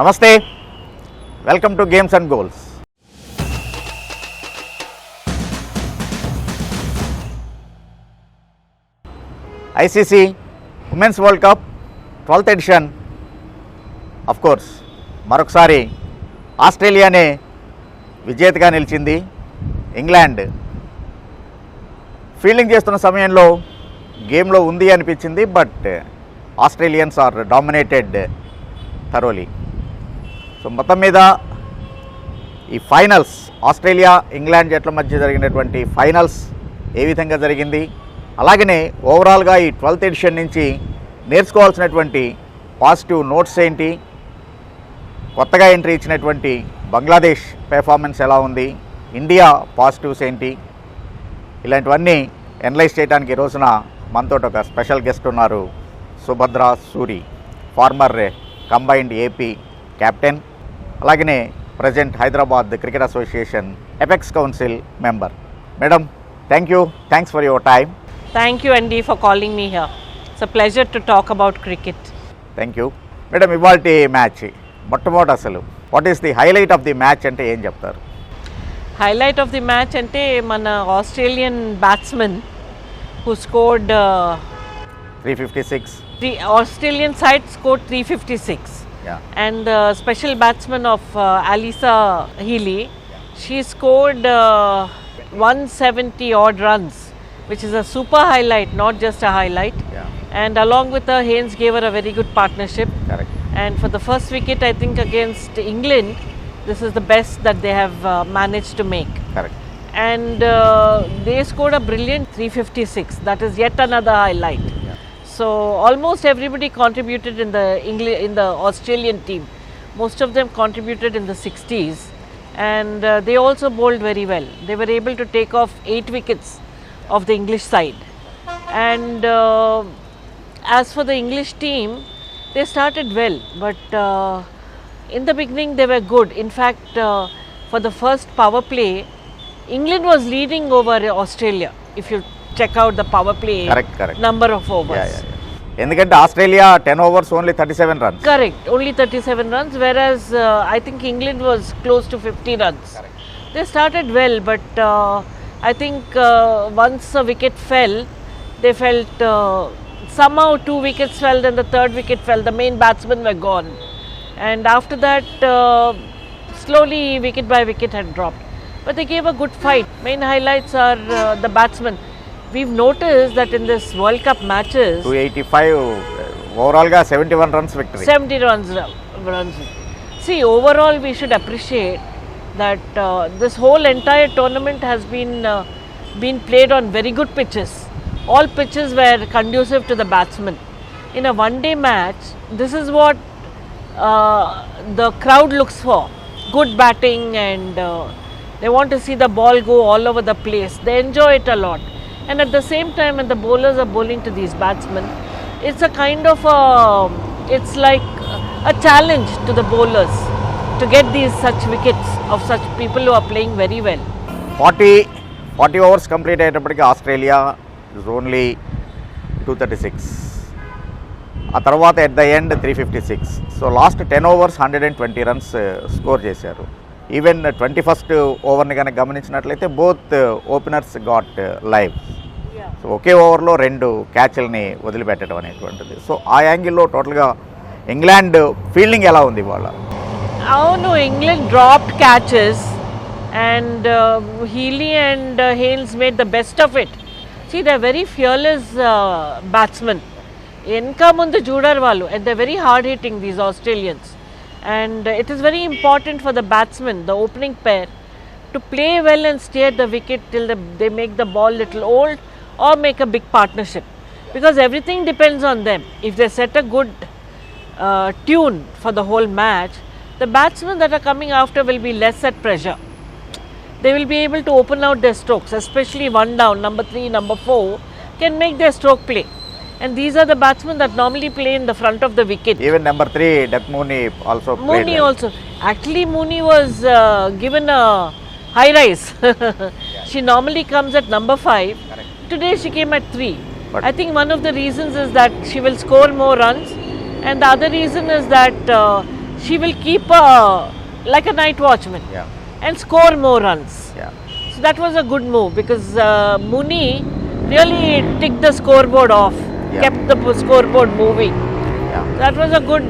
నమస్తే, welcome to games and goals. ICC women's world cup 12th ఎడిషన్. Of course మరొకసారి ఆస్ట్రేలియానే విజేతగా నిలిచింది. ఇంగ్లాండ్ ఫీల్డింగ్ చేస్తున్న సమయంలో గేమ్లో ఉంది అనిపించింది, but Australians are dominated thoroughly. So మొత్తం మీద ఈ ఫైనల్స్, ఆస్ట్రేలియా ఇంగ్లాండ్ జట్ల మధ్య జరిగినటువంటి ఫైనల్స్ ఏ విధంగా జరిగింది, అలాగనే ఓవరాల్గా ఈ 12th ఎడిషన్ నుంచి నేర్చుకోవాల్సినటువంటి పాజిటివ్ నోట్స్ ఏంటి, కొత్తగా ఎంట్రీ ఇచ్చినటువంటి బంగ్లాదేశ్ పెర్ఫార్మెన్స్ ఎలా ఉంది, ఇండియా పాజిటివ్స్ ఏంటి, ఇలాంటివన్నీ ఎనలైజ్ చేయడానికి ఈ రోజున మనతో ఒక స్పెషల్ గెస్ట్ ఉన్నారు. Subhadra Suri, former combined AP captain, అలాగనే present Hyderabad cricket association apex council member. Madam, thanks for your time. Thank you, Andy, for calling me here. It's a pleasure to talk about cricket. Thank you madam. ఇవాల్టి match మొట్టమొదటి అసలు what is the highlight of the match అంటే ఏం చెప్తారు? Highlight of the match ante mana Australian batsman who scored 356. the Australian side scored 356. Yeah. And the special batsman of Alisa Healy, she scored 170 odd runs, which is a super highlight, not just a highlight. Yeah. And along with her, Haynes gave her a very good partnership. Correct. And for the first wicket, I think against England, this is the best that they have managed to make. Correct. And they scored a brilliant 356. That is yet another highlight. Yeah. So almost everybody contributed in the Australian team. Most of them contributed in the 60s, and they also bowled very well. They were able to take off 8 wickets of the English side. And as for the English team, they started well, but in the beginning they were good. In fact, for the first power play, England was leading over Australia. If you check out the power play Correct. number of overs. Yeah. ఎందుకంటే Australia 10 overs only 37 runs. Correct, only 37 runs, whereas I think England was close to 50 runs. Correct. They started well, but I think once a wicket fell, they felt somehow 2 wickets fell, then the third wicket fell, the main batsmen were gone. And after that, slowly wicket by wicket had dropped. But they gave a good fight. Main highlights are the batsmen. We've noticed that in this World Cup matches, 285 ఓవరాల్గా 71 runs victory. 70 runs. See, overall we should appreciate that this whole entire tournament has been played on very good pitches. All pitches were conducive to the batsmen. In a one-day match, this is what the crowd looks for. Good batting, and they want to see the ball go all over the place. They enjoy it a lot. And at the same time, when the bowlers are bowling to these batsmen, it's a kind of it's like a challenge to the bowlers to get these such wickets of such people who are playing very well. 40 overs complete అయ్యేటప్పటికి Australia is only 236. ఆ తర్వాత at the end 356. So last 10 overs 120 runs score చేశారు. Even 21st ఓవర్ని కనుక గమనించినట్లయితే both openers got life. So ఒకే ఓవర్లో 2 క్యాచ్ల్ని వదిలిపెట్టడం అనేటువంటిది. సో ఆ యాంగిల్లో టోటల్గా ఇంగ్లాండ్ ఫీల్డింగ్ ఎలా ఉంది ఇవాళ? అవును, England dropped catches and Healy and Hales made the best of it. See, they very fearless batsmen. వెనక ముందు చూడరు వాళ్ళు, and they very hard hitting these Australians. And it is very important for the batsmen, the opening pair, to play well and stay at the wicket till they make the ball little old or make a big partnership, because everything depends on them. If they set a good tune for the whole match, the batsmen that are coming after will be less at pressure. They will be able to open out their strokes, especially one down, number 3, number 4 can make their stroke play. And these are the batsmen that normally play in the front of the wicket. Even number 3, Death Mooney also played. Mooney also. Actually, Mooney was given a high rise. She normally comes at number 5. Correct. Today she came at 3. But I think one of the reasons is that she will score more runs, and the other reason is that she will keep like a night watchman Yeah. and score more runs. Yeah. So that was a good move because Muni really ticked the scoreboard off, Yeah. kept the scoreboard moving. Yeah. That was a good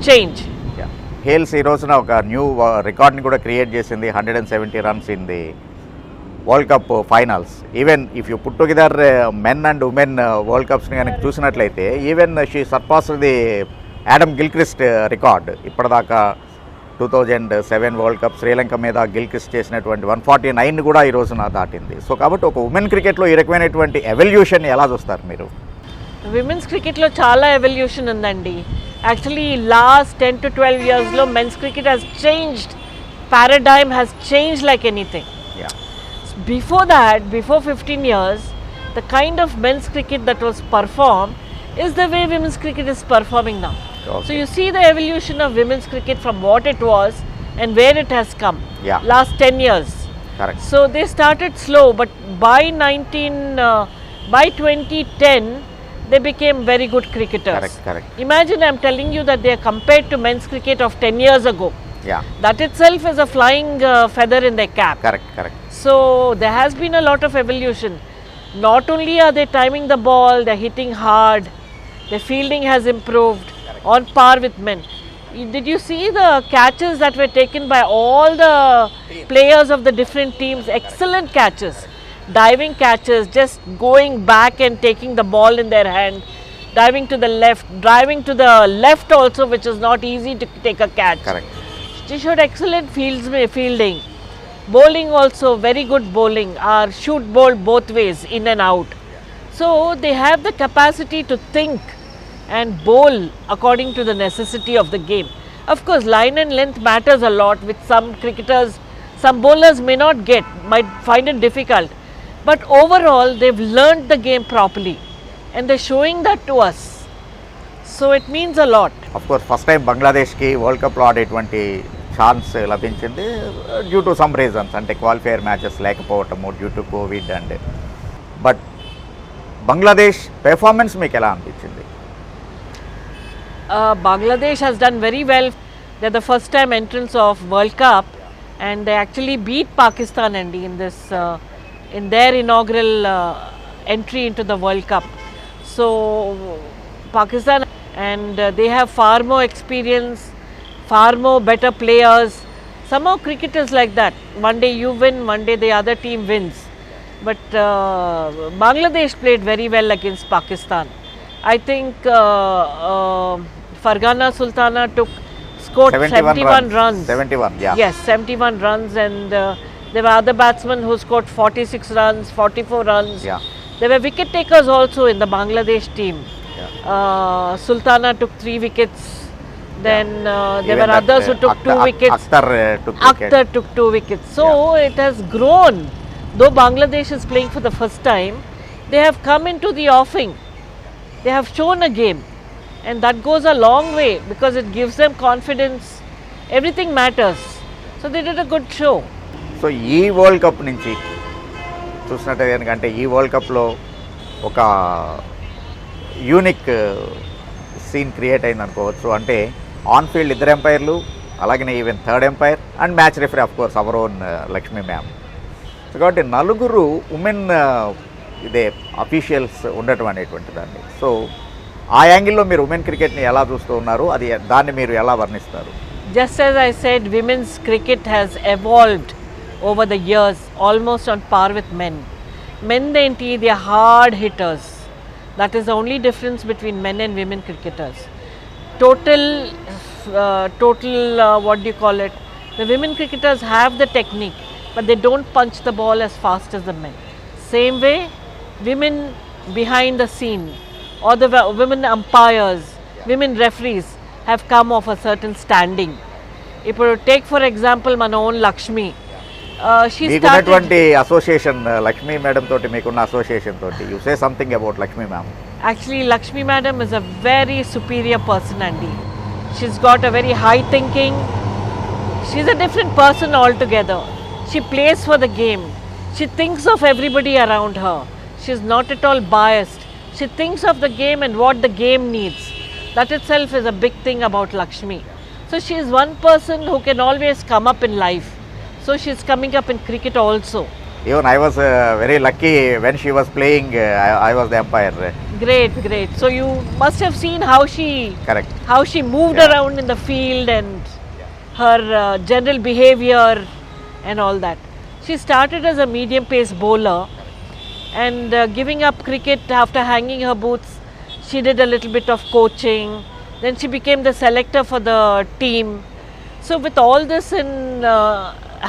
change. Yeah. Hales ఈ రోజున ఒక new రికార్డ్ని కూడా create చేసింది, 170 runs in the world cup finals. Even if you put together men and women world కప్స్ని కనుక చూసినట్లయితే even she surpass the Adam Gilchrist record. ఇప్పటిదాకా 2007 వరల్డ్ కప్ శ్రీలంక మీద గిల్క్రిస్ట్ చేసినటువంటి 149 కూడా ఈ రోజున దాటింది. సో కాబట్టి ఒక ఉమెన్ క్రికెట్లో ఈ రకమైనటువంటి ఎవల్యూషన్ ఎలా చూస్తారు మీరు? విమెన్స్ క్రికెట్లో చాలా ఎవల్యూషన్ ఉందండి. యాక్చువల్లీ లాస్ట్ 10 to 12 yearsలో men's cricket has changed, paradigm has changed like anything. Before that, before 15 years, the kind of men's cricket that was performed is the way women's cricket is performing now. Okay. So you see the evolution of women's cricket from what it was and where it has come. Yeah. Last 10 years. Correct. So they started slow, but by 2010, they became very good cricketers. Correct, correct. Imagine I'm telling you that they are compared to men's cricket of 10 years ago. Yeah. That itself is a flying feather in their cap. Correct, correct. So there has been a lot of evolution. Not only are they timing the ball, they're hitting hard, their fielding has improved on par with men. Did you see the catches that were taken by all the players of the different teams? Excellent catches, diving catches, just going back and taking the ball in their hand, diving to the left, driving to the left also, which is not easy to take a catch. Correct. She showed excellent fielding. Bowling also, very good bowling, or shoot ball both ways, in and out. So they have the capacity to think and bowl according to the necessity of the game. Of course, line and length matters a lot, which some cricketers, some bowlers may not get, might find it difficult. But overall, they've learned the game properly and they're showing that to us. So it means a lot. Of course, first time బంగ్లాదేశ్కి world కప్లో ఆడేటువంటి chance లభించింది due to some reasons, అంటే qualifier matches లేకపోవటము due to covid and. But Bangladesh performance మీకు ఎలా అనిపించింది? Bangladesh has done very well. They're the first time entrants of World Cup and they actually beat Pakistan in this in their inaugural entry into the World Cup. So Pakistan and they have far more experience, far more better players. Somehow cricket is like that. One day you win, one day the other team wins. But Bangladesh played very well against Pakistan. I think Fargana Sultana scored 71 runs. 71, yeah. Yes, 71 runs and there were other batsmen who scored 46 runs, 44 runs. Yeah. There were wicket takers also in the Bangladesh team. Yeah. Sultana took 3 wickets. Then there Even were others who took 2 wickets. Akhtar took 2 wickets. So it has grown. Though Bangladesh is playing for the first time, they have come into the offing. They have shown a game. And that goes a long way because it gives them confidence. Everything matters. So they did a good show. So ఈ world cup నుంచి చూసినట్టయితే ఎందుకంటే ఈ world కప్లో ఒక unique scene create అయింది అనుకోవచ్చు. అంటే ఆన్ ఫీల్డ్ 2 ఎంపైర్లు, అలాగనే even 3rd empire and match referee of course our own Lakshmi ma'am. So కాబట్టి 4 ఉమెన్ ఇదే అఫీషియల్స్ ఉండటం అనేటువంటి దాన్ని. సో ఆ యాంగిల్లో మీరు ఉమెన్ క్రికెట్ని ఎలా చూస్తూ ఉన్నారు, దాన్ని మీరు ఎలా వర్ణిస్తారు? Just as I said, women's cricket has evolved over the years almost on par with men. Men they are hard hitters. That is the only difference between men and women cricketers. Total what do you call it? The women cricketers have the technique, but they don't punch the ball as fast as the men. Same way, women behind the scene or the women umpires, women referees have come of a certain standing. If you take for example మన own Lakshmi, she started association Lakshmi madam తోటి మీకున్న association తోటి you say something about Lakshmi ma'am. Actually Lakshmi madam is a very superior person Andy. She's got a very high thinking. She's a different person altogether. She plays for the game. She thinks of everybody around her. She's not at all biased. She thinks of the game and what the game needs. That itself is a big thing about Lakshmi. So she is one person who can always come up in life. So she is coming up in cricket also. Even I was very lucky when she was playing. I was the umpire. Great, great. So you must have seen Correct. how she moved Yeah. around in the field and her general behavior and all that. She started as a medium pace bowler and giving up cricket after hanging her boots. She did a little bit of coaching. Then she became the selector for the team. So with all this in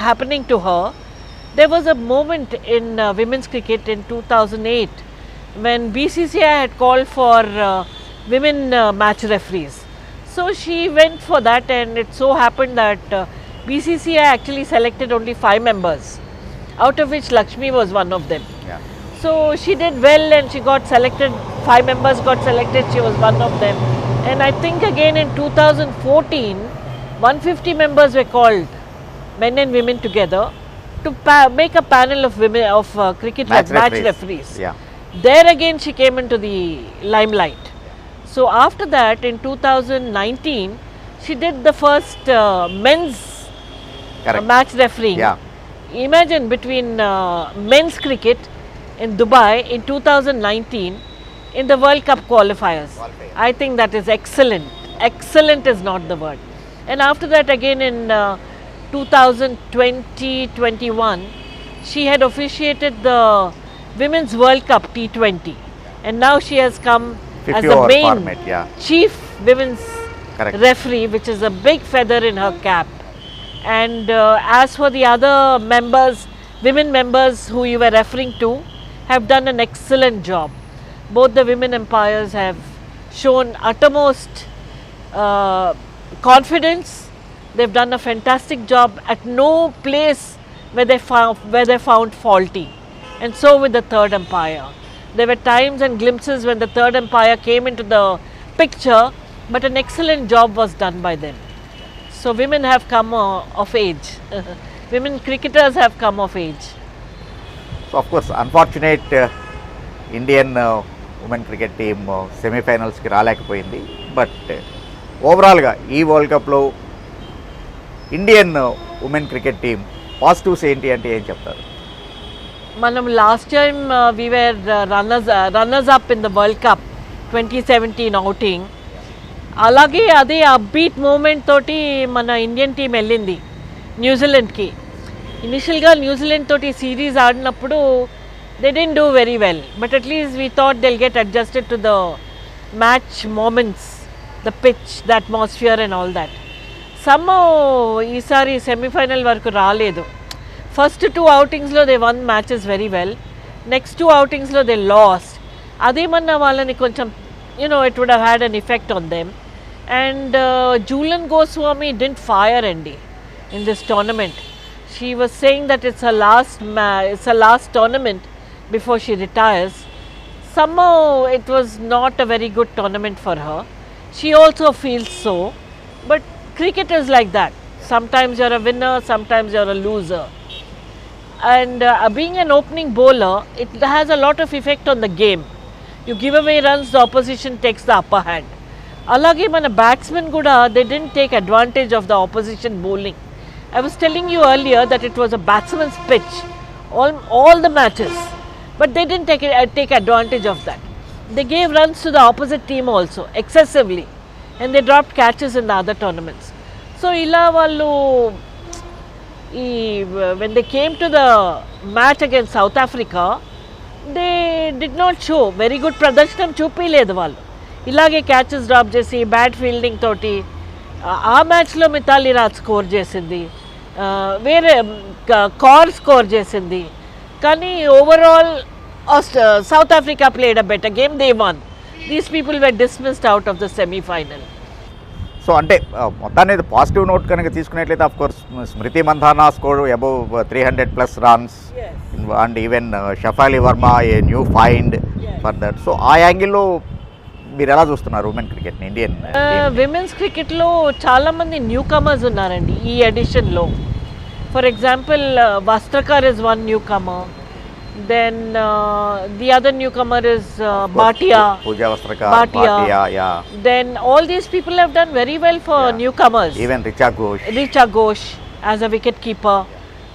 happening to her, there was a moment in women's cricket in 2008 when BCCI had called for women match referees. So she went for that, and it so happened that BCCI actually selected only 5 members, out of which Lakshmi was one of them. Yeah. So she did well and she got selected, 5 members got selected, she was one of them. And I think again in 2014, 150 members were called, men and women together, to make a panel of women of cricket match referees. Yeah. There again she came into the limelight. So after that in 2019, she did the first men's Correct. match refereeing. Yeah. Imagine between men's cricket in Dubai in 2019 in the World Cup qualifiers. I think that is excellent. Excellent is not the word. And after that again in 2020-21, she had officiated the Women's World Cup T20, and now she has come as 50 the over main format, yeah. chief women's Correct. referee, which is a big feather in her cap. And as for the other members, women members who you were referring to, have done an excellent job. Both the women umpires have shown uttermost confidence. They've done a fantastic job at no place where they found faulty. And so with the third umpire. There were times and glimpses when the third umpire came into the picture, but an excellent job was done by them. So women have come of age. Women cricketers have come of age. So of course, unfortunate Indian women cricket team semi-finals కి రాలేకపోయింది. But ఓవరాల్గా ఈ world కప్లో Indian women cricket team positives ఏంటి అంటే ఏం చెప్తారు? మనం last time we were runners up in the world cup 2017 outing. అలాగే అదే అప్బీట్ మూమెంట్ తోటి మన ఇండియన్ టీం వెళ్ళింది న్యూజిలాండ్కి. ఇనిషియల్గా న్యూజిలాండ్ తోటి సిరీస్ ఆడినప్పుడు they didn't do very well, but at least we thought they'll get adjusted to the match moments, the pitch, the atmosphere and all that. Somehow ఈసారి semifinal వరకు రాలేదు. First 2 అవుటింగ్స్లో they won matches very well, next 2 అవుటింగ్స్లో they lost. అదేమన్నా వాళ్ళని కొంచెం it would have had an effect on them. And Julan Goswami didn't fire Andy in this tournament. She was saying that it's her last tournament before she retires. Somehow it was not a very good tournament for her. She also feels so. But cricket is like that. Sometimes you're a winner, sometimes you're a loser. And being an opening bowler, it has a lot of effect on the game. You give away runs, the opposition takes the upper hand. Alage mana batsmen kuda, they didn't take advantage of the opposition bowling. I was telling you earlier that it was a batsman's pitch, all the matches, but they didn't take advantage of that. They gave runs to the opposite team also, excessively, and they dropped catches in the other tournaments. So ila vallu when they came to the match against South Africa, they did not show very good ప్రదర్శనం చూపించలేదు వాళ్ళు. ఇలాగే catches drop చేసి bad fielding తోటి ఆ మ్యాచ్లో Mithali Raj score చేసింది, వేరే car score చేసింది. కానీ overall South Africa played a better game, they won. These people were dismissed out of the semifinal. సో అంటే మొత్తాన్ని పాజిటివ్ నోట్ కనుక తీసుకున్నట్లయితే of course Smriti Mandhana score above 300+ runs and even Shafali Verma a new find for that. So ఆ యాంగిల్లో మీరు ఎలా చూస్తున్నారు ఉమెన్ క్రికెట్ని, ఇండియన్ విమెన్స్ క్రికెట్లో చాలామంది న్యూ కమర్స్ ఉన్నారండి ఈ ఎడిషన్లో. For example Vastrakar is one newcomer, Then the other newcomer is Bhatia. Pooja Vastrkar, Bhatia. Bhatia, yeah. Then all these people have done very well for Yeah. newcomers. Even Richa Ghosh. Richa Ghosh as a wicket keeper.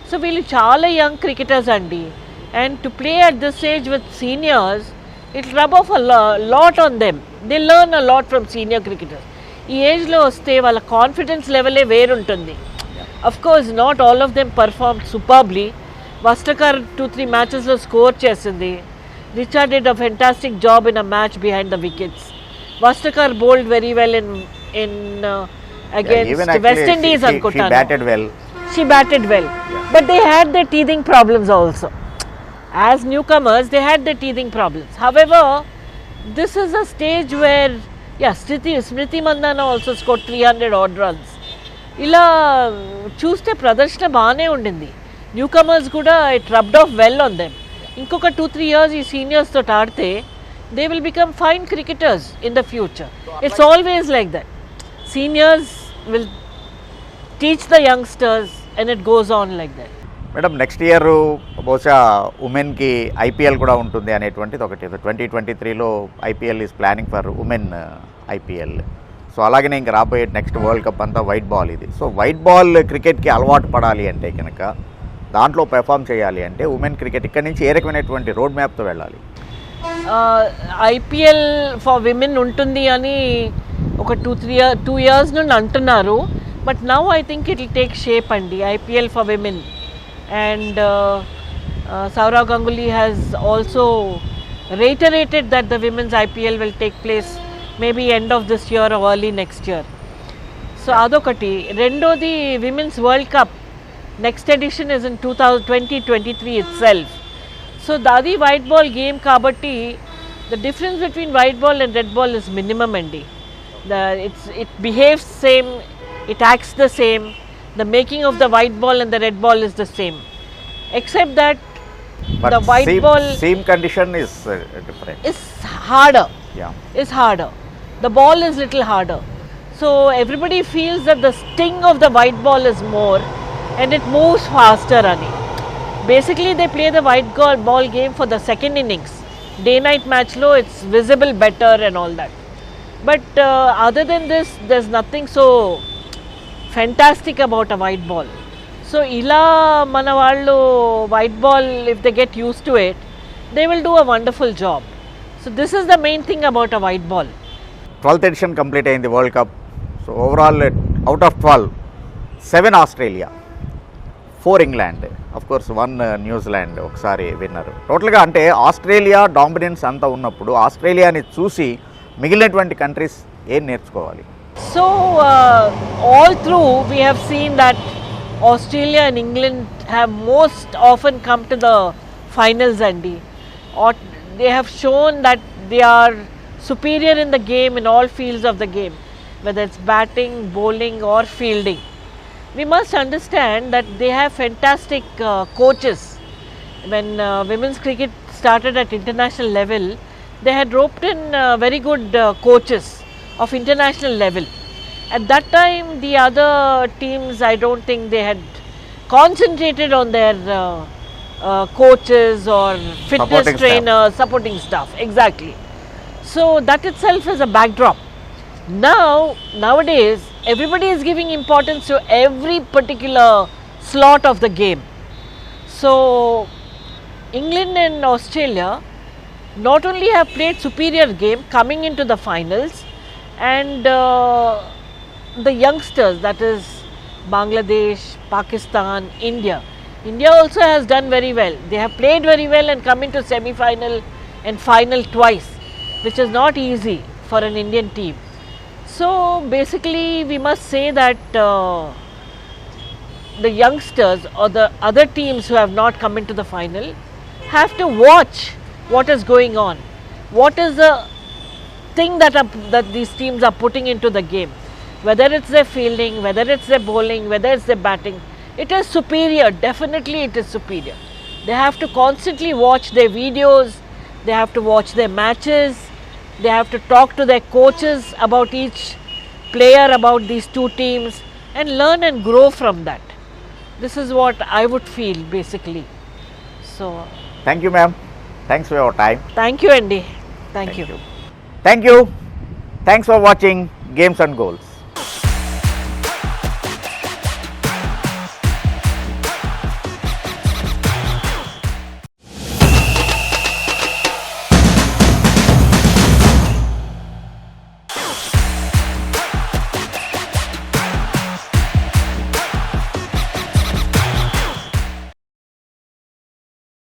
So వీళ్ళు చాలా young cricketers అండి. And to play at this age with seniors, it will rub off a lot on them. They learn a lot from senior cricketers. ఈ ఏజ్లో వస్తే వాళ్ళ confidence లెవెలే వేరుంటుంది. Of course, not all of them performed superbly. Vastakar 2-3 matchesలో score చేసింది. Richa did a fantastic job in a match behind the wickets. Vastakar bowled very well in against even actually West Indies she అనుకుంటాను. batted well. She batted well, but they had their teething problems also. As newcomers, they had their teething problems. However, this is a stage where, Smriti Mandana also scored 300 odd runs. ఇలా చూస్తే ప్రదర్శన బాగానే ఉండింది. Newcomers కూడా it rubbed off well on them. ఇంకొక 2-3 years ఈ seniors తోటి ఆడితే they will become fine cricketers in the future. It's always like that. Seniors will teach the youngsters and it goes on like that. Madam next year బహుశా ఉమెన్కి IPL కూడా ఉంటుంది అనేటువంటిది ఒకటి. 2023లో IPL is planning for women IPL. So అలాగనే ఇంకా రాబోయే నెక్స్ట్ వరల్డ్ కప్ అంతా వైట్ బాల్ ఇది. సో వైట్ బాల్ క్రికెట్కి అలవాటు పడాలి అంటే కనుక దాంట్లో పెర్ఫామ్ చేయాలి అంటే ఉమెన్ క్రికెట్ ఇక్కడ నుంచి ఏ రకమైనటువంటి రోడ్ మ్యాప్తో వెళ్ళాలి? ఐపీఎల్ ఫర్ విమెన్ ఉంటుంది అని ఒక 2 years నుండి అంటున్నారు. But now I think it will take shape అండి, IPL for women. And Saurav Ganguly has also reiterated that the women's IPL will take place maybe end of this year or early next year. So adokati. Rendodi Women's World Cup next edition is in 2023 itself. So dadi white ball game kabatti the difference between white ball and red ball is minimum andi. It behaves same, it acts the same. The making of the white ball and the red ball is the same, except that But the white ball same condition is different. Is harder. Yeah. Is harder. The ball is little harder. So everybody feels that the sting of the white ball is more and it moves faster. Ani. Basically they play the white ball game for the second innings. Day night match low, it's visible better and all that. But other than this, there's nothing so fantastic about a white ball. So ila mana vallu white ball, if they get used to it, they will do a wonderful job. So this is the main thing about a white ball. 12th edition complete అయింది world cup. So overall out of 12, 7 Australia, 4 England, of course 1 New Zealand ఒకసారి winner. టోటల్గా అంటే Australia dominance అంతా ఉన్నప్పుడు ఆస్ట్రేలియాని చూసి మిగిలినటువంటి countries ఏం నేర్చుకోవాలి? So all through we have seen that Australia and England have most often come to the finals and they have shown that they are superior in the game in all fields of the game, whether it's batting, bowling or fielding. We must understand that they have fantastic coaches. When women's cricket started at international level, they had roped in very good coaches of international level. At that time the other teams, I don't think they had concentrated on their coaches or fitness Supporting trainers, supporting staff. Exactly. So that itself is a backdrop. Nowadays everybody is giving importance to every particular slot of the game. So England and Australia not only have played superior game coming into the finals, and the youngsters, that is Bangladesh, Pakistan, India also has done very well. They have played very well and come into semi-final and final twice, which is not easy for an Indian team. So basically we must say that the youngsters or the other teams who have not come into the final have to watch what is going on. What is the thing that these teams are putting into the game? Whether it's their fielding, whether it's their bowling, whether it's their batting, it is superior. Definitely it is superior. They have to constantly watch their videos, they have to watch their matches, they have to talk to their coaches about each player, about these two teams, and learn and grow from that. This is what I would feel basically. So thank you ma'am, thanks for your time. Thank you, Andy. Thank you. Thank you, thanks for watching games and goals.